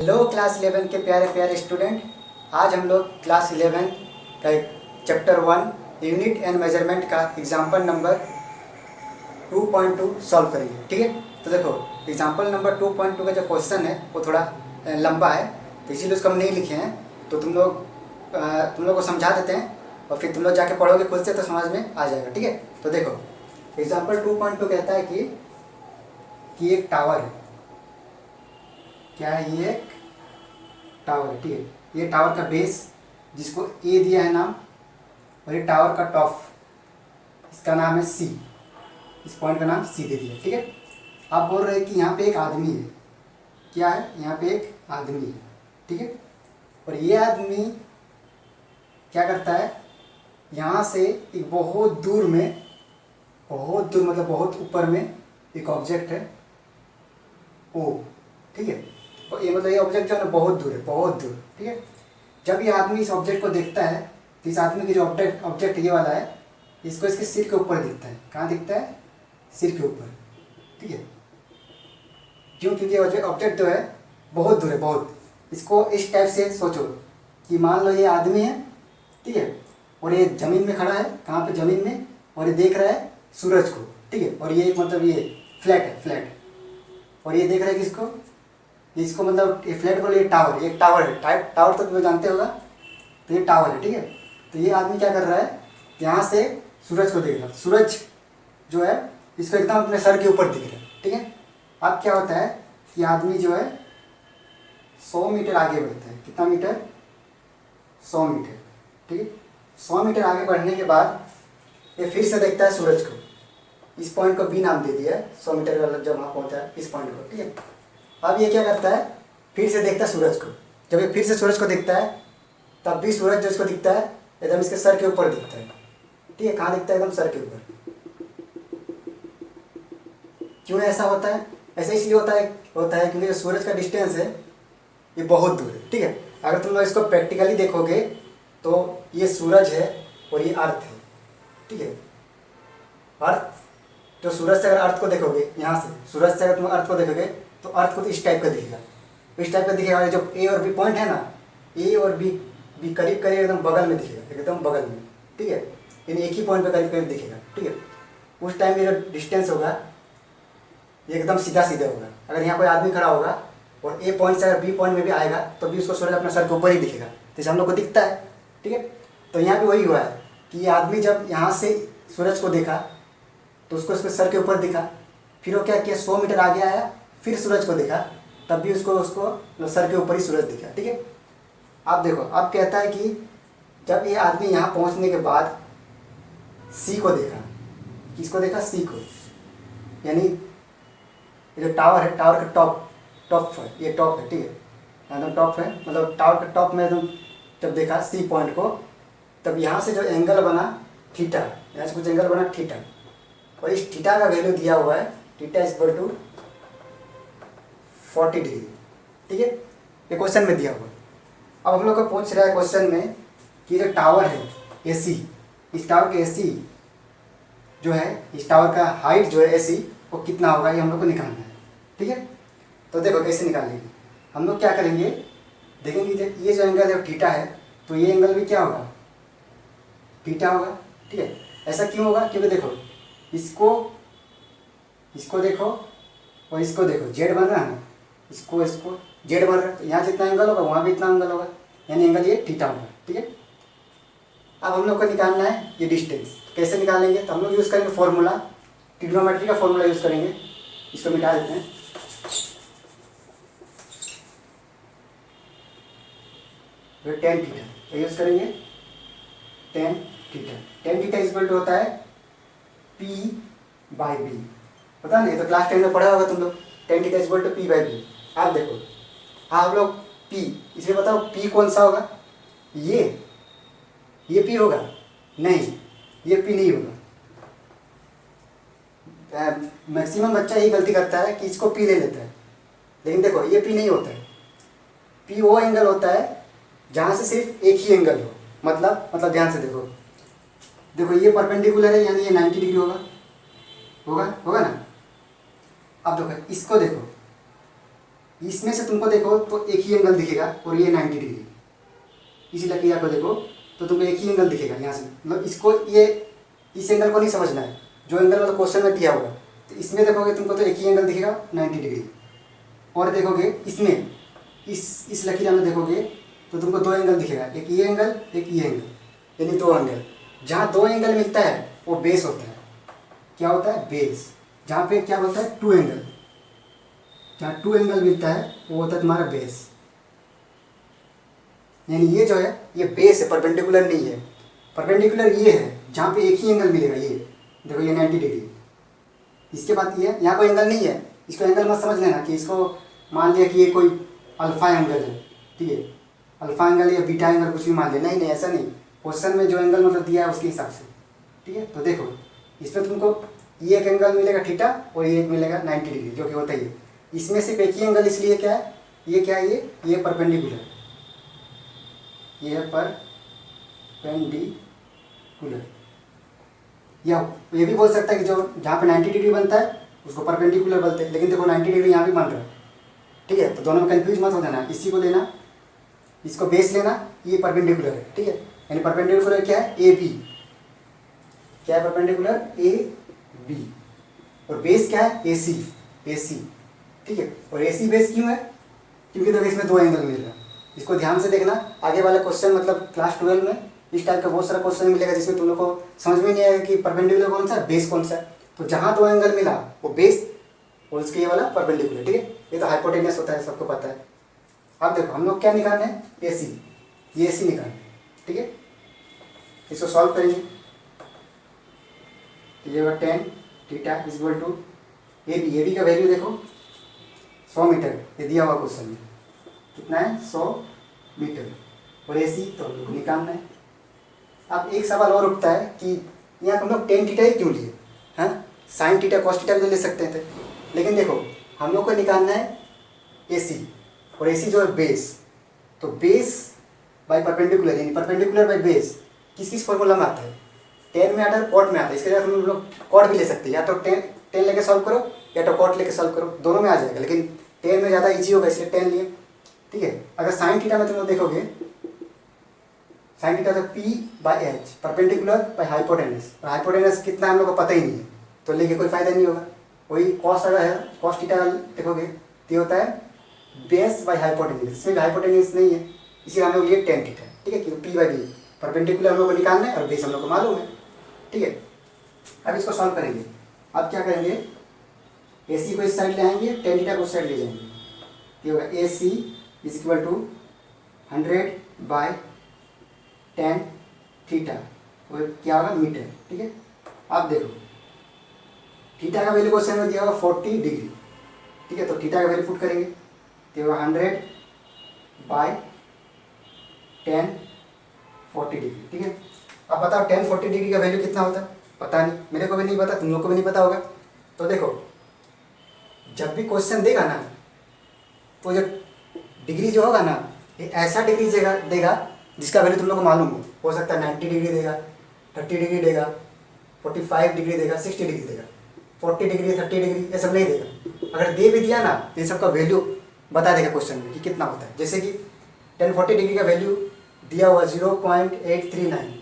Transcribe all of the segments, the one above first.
Hello class 11 के प्यारे प्यारे स्टूडेंट। आज हम लोग क्लास 11 का चैप्टर 1 यूनिट एंड मेजरमेंट का एग्जाम्पल नंबर 2.2 सॉल्व करेंगे। ठीक है, तो देखो एग्जाम्पल नंबर 2.2 का जो क्वेश्चन है वो थोड़ा लंबा है, तो इसीलिए उसको हम नहीं लिखे हैं। तो तुम लोग को समझा देते हैं और फिर तुम लोग जाके पढ़ोगे खुद से तो समझ में आ जाएगा। ठीक है, तो देखो एग्जाम्पल 2.2 कहता है कि एक टावर है। क्या है? ये एक टावर है। ठीक है, ये टावर का बेस जिसको ए दिया है नाम, और ये टावर का टॉप इसका नाम है सी। इस पॉइंट का नाम सी दे दिया। ठीक है, आप बोल रहे हैं कि यहाँ पे एक आदमी है। क्या है? यहाँ पे एक आदमी है। ठीक है, और ये आदमी क्या करता है, यहाँ से एक बहुत दूर में, बहुत दूर मतलब बहुत ऊपर में एक ऑब्जेक्ट है ओ। ठीक है, और ये मतलब ये ऑब्जेक्ट जो है ना बहुत दूर है, बहुत दूर। ठीक है, जब ये आदमी इस ऑब्जेक्ट को देखता है तो इस आदमी की जो ऑब्जेक्ट ये वाला है, इसको इसके सिर के ऊपर दिखता है। कहाँ दिखता है? सिर के ऊपर। ठीक है, क्यों? क्योंकि ऑब्जेक्ट जो है बहुत दूर है, बहुत। इसको इस टाइप से सोचो कि मान लो ये आदमी है, ठीक है, और ये ज़मीन में खड़ा है। कहाँ पे? ज़मीन में। और ये देख रहा है सूरज को। ठीक है, और ये मतलब ये फ्लैट है, फ्लैट। और ये देख रहा है किसको? इसको मतलब ये फ्लैट बोले, ये टावर, ये टावर है। टावर तो तुम्हें जानते होगा, तो ये टावर है। ठीक है, तो ये आदमी क्या कर रहा है, यहाँ से सूरज को देख रहा है। सूरज जो है इसको एकदम अपने सर के ऊपर दिख रहा है। ठीक है, अब क्या होता है कि आदमी जो है 100 मीटर आगे बढ़ता है। कितना मीटर? 100 मीटर। ठीक है, 100 मीटर आगे बढ़ने के बाद ये फिर से देखता है सूरज को। इस पॉइंट को बी नाम दे दिया है, 100 मीटर का जब वहाँ पहुँचा है इस पॉइंट को। ठीक है, अब ये क्या करता है, फिर से देखता है सूरज को। जब ये फिर से सूरज को देखता है तब भी सूरज जो इसको दिखता है एकदम इसके सर के ऊपर दिखता है। ठीक है, कहाँ दिखता है? एकदम सर के ऊपर। क्यों ऐसा होता है? ऐसा इसलिए होता है क्योंकि सूरज का डिस्टेंस है ये बहुत दूर है। ठीक है, अगर तुम लोग इसको प्रैक्टिकली देखोगे तो ये सूरज है और ये अर्थ है। ठीक है, अर्थ जो सूरज से अगर अर्थ को देखोगे, यहाँ से सूरज से अगर तुम अर्थ को देखोगे तो अर्थ को तो इस टाइप का दिखेगा, इस टाइप का दिखेगा। जो ए और बी पॉइंट है ना, ए और बी करीब करीब एकदम बगल में दिखेगा, एकदम बगल में। ठीक है, यानी एक ही पॉइंट पे करीब करीब दिखेगा। ठीक है, उस टाइम ये जो डिस्टेंस होगा ये एकदम सीधा सीधा होगा। अगर यहाँ कोई आदमी खड़ा होगा और ए पॉइंट से अगर बी पॉइंट में भी आएगा तो भी उसको सूरज अपने सर के ऊपर ही दिखेगा, जैसे हम लोग को दिखता है। ठीक है, तो यहाँ भी वही हुआ है कि ये आदमी जब यहाँ से सूरज को देखा तो उसको उसके सर के ऊपर दिखा। फिर वो क्या किया, 100 मीटर आगे आया, फिर सूरज को देखा, तब भी उसको सर के ऊपर ही सूरज दिखा। ठीक है, अब देखो, अब कहता है कि जब ये आदमी यहाँ पहुँचने के बाद सी को देखा। किसको देखा? सी को। यानी ये जो टावर है, टावर का टॉप है, ये टॉप है। ठीक है, एकदम टॉप है, मतलब टावर के टॉप में एकदम जब देखा सी पॉइंट को, तब यहाँ से जो एंगल बना थीटा, यहाँ से कुछ एंगल बना थीटा, और इस थीटा का वैल्यू दिया हुआ है, थीटा इक्वल टू 40 डिग्री। ठीक है, ये क्वेश्चन में दिया हुआ है। अब हम लोग को पूछ रहा है क्वेश्चन में कि जो टावर है एसी, इस टावर के एसी जो है, इस टावर का हाइट जो है एसी वो कितना होगा, ये हम लोग को निकालना है। ठीक है, तो देखो कैसे निकालेंगे। हम लोग क्या करेंगे, देखेंगे जब ये जो एंगल है थीटा है तो ये एंगल भी क्या होगा? थीटा होगा। ठीक है, ऐसा क्यों होगा? क्योंकि देखो इसको देखो और इसको देखो, जेड बन रहा है ना, इसको जेड बन रहा है, तो यहाँ जितना एंगल होगा वहाँ भी इतना एंगल होगा, यानी एंगल ये थीटा होगा। ठीक है, अब हम लोग को निकालना है ये डिस्टेंस। तो कैसे निकालेंगे? तो हम लोग यूज़ करेंगे फॉर्मूला, ट्रिग्नोमेट्री का फॉर्मूला यूज़ करेंगे। इसको मिटा देते हैं। टेन थीटा यूज़ करेंगे, टेन थीटा इक्वल टू होता है पी बाई बी। पता नहीं, तो क्लास 10 में पढ़ा होगा तुम लोग, tan theta equal to P by B. आप देखो, आप लोग पी, इसलिए बताओ पी कौन सा होगा? ये पी होगा? नहीं, ये पी नहीं होगा। मैक्सिमम बच्चा यही गलती करता है कि इसको पी ले लेता है, लेकिन देखो ये पी नहीं होता है। पी वो एंगल होता है जहाँ से सिर्फ एक ही एंगल हो, मतलब ध्यान से देखो, ये परपेंडिकुलर है यानी ये 90 डिग्री होगा ना। अब देखो इसको देखो, इसमें से तुमको देखो तो एक ही एंगल दिखेगा और ये 90 डिग्री। इसी लकीर को देखो तो तुमको एक ही एंगल दिखेगा यहाँ से, मतलब इसको ये इस एंगल को नहीं समझना है, जो एंगल मतलब क्वेश्चन में दिया होगा। तो इसमें देखोगे तुमको तो एक ही एंगल दिखेगा 90 डिग्री, और देखोगे इसमें इस लकीर में देखोगे तो तुमको दो एंगल दिखेगा, एक ये एंगल एक ये एंगल, यानी दो एंगल। जहाँ दो एंगल मिलता है वो बेस होता है। क्या होता है? बेस। जहाँ पे क्या होता है? Two angle. जहाँ टू एंगल मिलता है वो होता है तुम्हारा बेस। यानी ये जो है ये बेस है, परपेंडिकुलर नहीं है। परपेंडिकुलर ये है जहाँ पे एक ही एंगल मिलेगा, ये देखो ये 90 डिग्री। इसके बाद ये यहाँ कोई एंगल नहीं है, इसको एंगल मत समझ लेना कि इसको मान लिया कि ये कोई अल्फा एंगल है, ठीक है, अल्फा एंगल या बीटा एंगल कुछ भी मान लिया। नहीं नहीं, ऐसा नहीं। क्वेश्चन में जो एंगल मतलब दिया है उसके हिसाब से, ठीक है। तो देखो इसमें तुमको ये एक एंगल मिलेगा थीटा और ये एक मिलेगा 90 डिग्री, जो कि होता ही है। इसमें सिर्फ एक ही एंगल, इसलिए क्या है, ये क्या है, ये परपेंडिकुलर, ये है परपेंडिकुलर। या ये भी बोल सकता है कि जो जहाँ पे 90 डिग्री बनता है उसको परपेंडिकुलर बोलते हैं, लेकिन देखो 90 डिग्री यहाँ भी बन रहा है, ठीक है। तो दोनों में कंफ्यूज मत हो जाना, इसी को लेना, इसको बेस लेना, ये परपेंडिकुलर है, ठीक है। यानी परपेंडिकुलर क्या है? A B. क्या है परपेंडिकुलर? A B. और बेस क्या है? ए सी। ए सी, ठीक है। और ए सी बेस क्यों है? क्योंकि देखो इसमें दो एंगल मिल रहा है। इसको ध्यान से देखना, आगे वाला क्वेश्चन मतलब क्लास 12 में इस टाइप का बहुत सारा क्वेश्चन मिलेगा जिसमें तुम लोग को समझ में नहीं आएगा कि परपेंडिकुलर कौन सा है, बेस कौन सा है। तो जहाँ दो एंगल मिला वो बेस और उसके ये वाला परपेंडिकुलर, ठीक है। ये तो हाइपोटेनस होता है, सबको पता है। अब देखो हम लोग क्या निकालना है? ए सी। ये ए सी निकालना है, ठीक है। इसको सॉल्व करेंगे तो ये होगा 10 theta is equal to A B का वैल्यू देखो 100 मीटर, ये दिया हुआ क्वेश्चन में कितना है? 100 मीटर। और ए सी तो हम लोग को निकालना है। अब एक सवाल और उठता है कि यहाँ हम लोग 10 थीटा ही क्यों लिए? हाँ, साइन थीटा कॉस थीटा भी ले सकते थे, लेकिन देखो हम लोग को निकालना है ए सी, और ए सी जो है बेस। तो बेस बाई परपेंडिकुलर, यानी परपेंडिकुलर बाई बेस किस फॉर्मूला में आता है? 10 में आता है, कॉट में आता है। इसके लिए हम लोग कॉट भी ले सकते हैं, या तो 10 लेके सॉल्व करो या तो कॉट लेके सॉल्व करो, दोनों में आ जाएगा, लेकिन 10 में ज़्यादा इजी होगा इसलिए 10 लिए, ठीक है। अगर साइन थीटा में तुम लोग देखोगे, साइन थीटा तो P by H, perpendicular by hypotenuse, और हाइपोटेनस कितना हम लोग को पता ही नहीं है, तो लेके कोई फायदा नहीं होगा। वही कॉस अगर है, कॉस थीटा देखोगे तो होता है बेस बाई हाइपोटेनस, इसमें भी हाइपोटेनस नहीं है, इसीलिए हम लोग लिए 10 थीटा, ठीक है। क्योंकि पी बाई बी परपेंडिकुलर हम लोग को निकालना है और बेस हम लोग को मालूम है, ठीक है। अब इसको सॉल्व करेंगे। अब क्या करेंगे? ए सी को इस साइड ले आएंगे, 10 थीटा को उस साइड ले जाएंगे। ये होगा A C is equal to 100 by 10 theta, और क्या होगा? मीटर, ठीक है। अब देखो थीटा का वैल्यू क्वेश्चन में दिया होगा 40 डिग्री, ठीक है। तो थीटा का वैल्यू पुट करेंगे तो होगा 100 बाई 10 40 डिग्री, ठीक है। अब बताओ 10 40 डिग्री का वैल्यू कितना होता है? पता नहीं, मेरे को भी नहीं पता, तुम लोग को भी नहीं पता होगा। तो देखो जब भी क्वेश्चन देगा ना, तो जो डिग्री जो होगा ना, ये ऐसा डिग्री देगा जिसका वैल्यू तुम लोग को मालूम हो सकता है 90 डिग्री देगा, 30 डिग्री देगा, 45 डिग्री देगा, 60 डिग्री देगा, 40 डिग्री 30 डिग्री ये सब नहीं देगा। अगर दे भी दिया ना तो ये सब का वैल्यू बता देगा क्वेश्चन में कि कितना होता है। जैसे कि 10 40 डिग्री का वैल्यू दिया हुआ 0.839,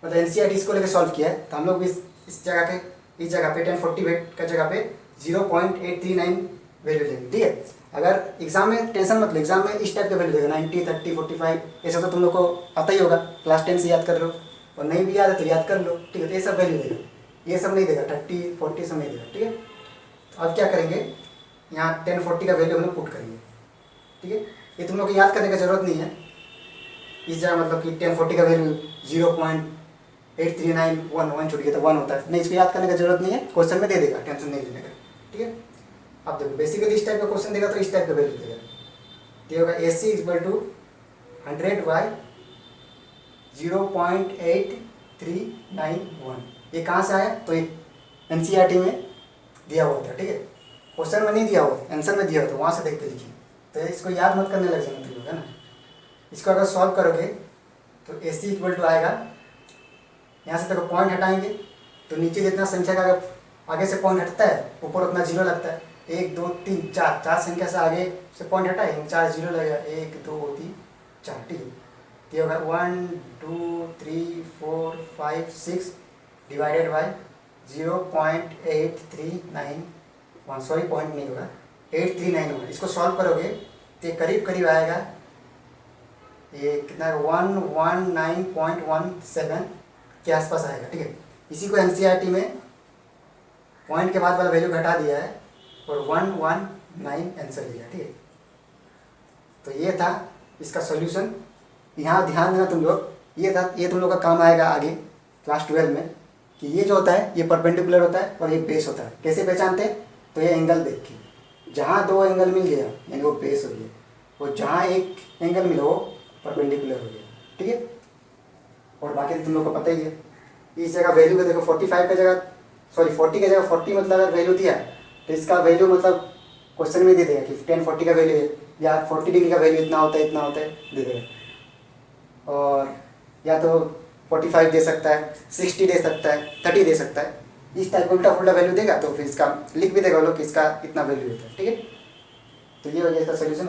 मतलब एनसीईआरटी इसको लेकर सॉल्व किया है, तो हम लोग भी इस जगह पे 10 40 का जगह पे 0.839 वैल्यू लेंगे, ठीक है। अगर एग्जाम में टेंशन मत लो, एग्जाम में इस टाइप का वैल्यू देगा 90 30 45, ऐसा तो तुम लोग को पता ही होगा, क्लास 10 से याद कर लो, और नहीं भी याद है तो याद कर लो, ठीक है। तो ये सब वैल्यू देगा, ये सब नहीं देगा, 30 40 सब नहीं देगा, ठीक है। तो अब क्या करेंगे, यहाँ 10 40 का वैल्यू हम लोग पुट करेंगे, ठीक है। ये तुम लोग को याद करने का जरूरत नहीं है, इस जगह मतलब कि 10 40 का वैल्यू 0.839 छूट गया तो 1 होता है, नहीं, इसको याद करने का जरूरत नहीं है, क्वेश्चन में दे देगा, टेंशन नहीं लेने का, ठीक है। अब देखो बेसिकली इस टाइप का क्वेश्चन देगा तो इस टाइप का वैल्यू देगा, ये होगा A C equal to 100 by 0.8391। ये कहाँ से आया? तो ये एनसीईआरटी में दिया हुआ था, ठीक है। क्वेश्चन में नहीं दिया हुआ, आंसर में दिया हुआ था, वहाँ से देख के लिखिए। तो इसको याद मत करने लग जाना तुम लोग, है ना। इसको अगर सॉल्व करोगे तो ए सी इक्वल टू आएगा, यहाँ से देखो पॉइंट हटाएंगे तो नीचे जितना संख्या का अगर आगे से पॉइंट हटता है ऊपर उतना जीरो लगता है, 1 2 3 4 4 संख्या से आगे से पॉइंट हटाएंगे, 4 जीरो लगेगा, 1 2 3 4, ठीक है। तो ये होगा 1 2 3 4 5 6 डिवाइडेड बाई 0.8391, सॉरी पॉइंट नहीं होगा, 839 होगा। इसको सॉल्व करोगे तो ये करीब करीब आएगा, ये कितना 119.17 के आसपास आएगा, ठीक है। इसी को एनसीईआरटी में पॉइंट के बाद वाला वैल्यू घटा दिया है और 119 आंसर दिया, ठीक है। तो ये था इसका सॉल्यूशन। यहाँ ध्यान देना तुम लोग, ये था, ये तुम लोग का काम आएगा आगे क्लास 12 में, कि ये जो होता है ये परपेंडिकुलर होता है और ये बेस होता है। कैसे पहचानते हैं? तो ये एंगल देख के, जहाँ दो एंगल मिल गया यानी वो बेस हो गया, और जहाँ एक एंगल मिला वो परपेंडिकुलर हो गया, ठीक है। और बाकी तो तुम लोग को पता ही है। इस जगह वैल्यू को देखो, 45 का जगह, सॉरी 40 की जगह 40 मतलब अगर वैल्यू दिया तो इसका वैल्यू मतलब क्वेश्चन में दे देगा कि 1040 का वैल्यू है या 40 डिग्री का वैल्यू इतना होता है दे देगा। और या तो 45 दे सकता है, 60 दे सकता है, 30 दे सकता है। इस टाइप का उल्टा फुल्टा वैल्यू देगा तो फिर इसका लिख भी देगा लोग कि इसका इतना वैल्यू होता है, ठीक है। तो ये हो गया इसका सोल्यूशन।